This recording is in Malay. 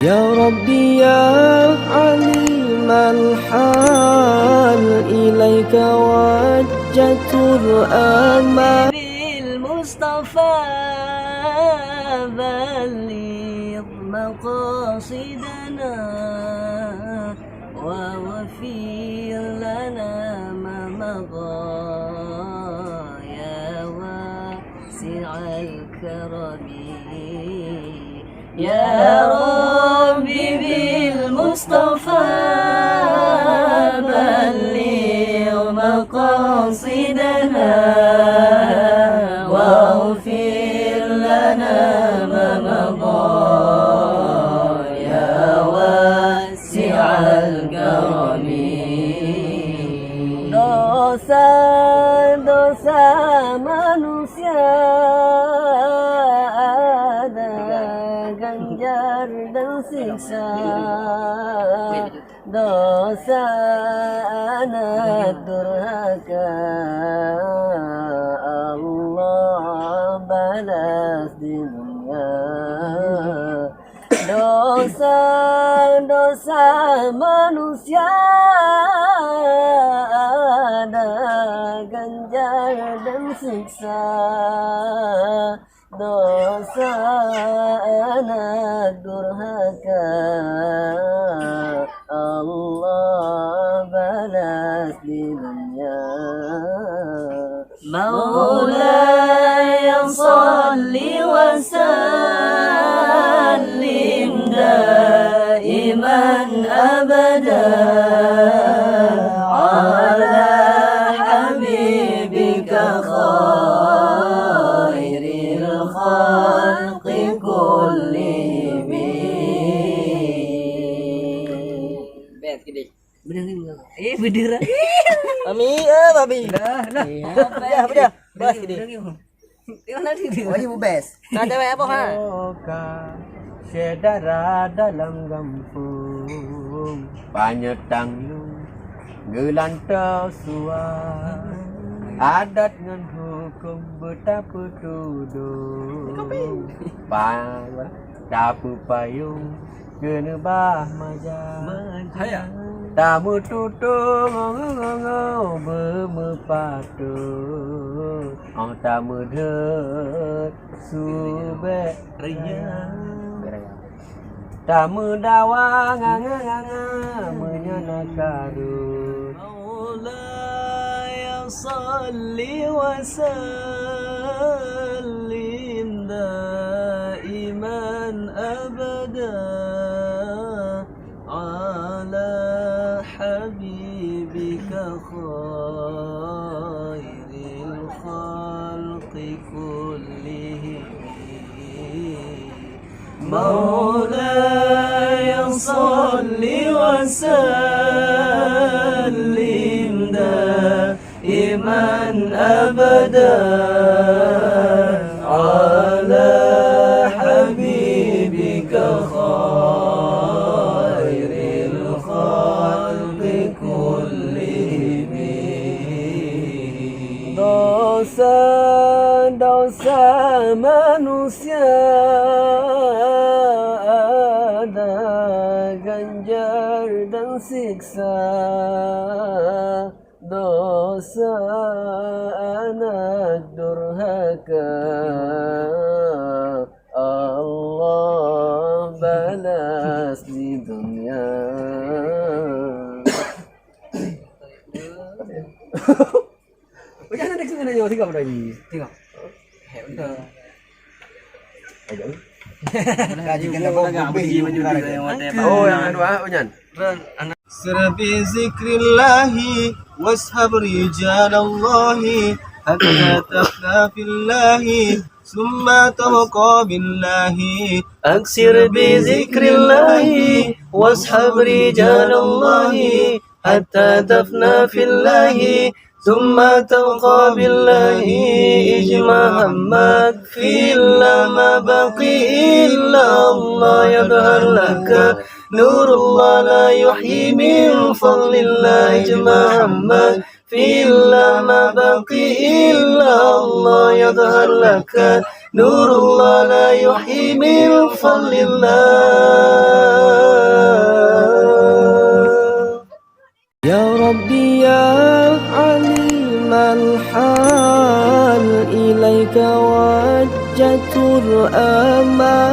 يا ربي يا عليم الحال إليك وجهت الآمال بالمصطفى بلغ مقاصدنا ووفر لنا ما مضى يا واسع الكرم يا ربي بالمصطفى بلغ مقاصدنا واغفر لنا ما مضى يا واسع الكرم. Dosa-dosa manusia ada ganjar dan siksa. Dosa anak durhaka Allah balas di dunia. Dosa-dosa manusia ada ganjar dan siksa. Dosa anak durhaka Allah balas di dunia. Maulaya salli wa sallim daiman abada ala habibika khairil khalqi kullihim. Bet gede. Bener enggak? Bener. Mami, babi. Dah. Bedah. Bas gede. Mana dia? Wajib bes. Ada apa ha? Sedara dalam gampung panyetang gelantau suar adat dengan hukum betapa tudung tapu payung kena bah maja tamu tutung bermepatut tamu dek subek riang tamu dawang menyanakarut. Maulaya salli wa sallim daiman abada ala habibika khairil khalqi kullihim. Maulaya salli wa sallim daiman abada ala habibika khairil khalqi kullihim. Dosa-dosa manusia ada ganjar dan siksa. Dosa anak durhaka Allah balas di dunia. Jangan ada kesana jauh tiga lagi. Tengok. Oh, yang kedua, Unyan. Sir bi zikrillahi washab rijalallahi hatta tafna fillahi summa tabqa billahi. Aksir bi zikrillahi washab rijalallahi hatta tafna fillahi ثم تبقى بالله اجمع همك في الله ما بقي إلا الله يظهر لك نور الله لا يحيي من فضل الله اجمع همك في الله ما بقي إلا الله يظهر لك نور الله لا يحيي من فضل الله. ربي يا عليم الحال إليك وجهت الآمال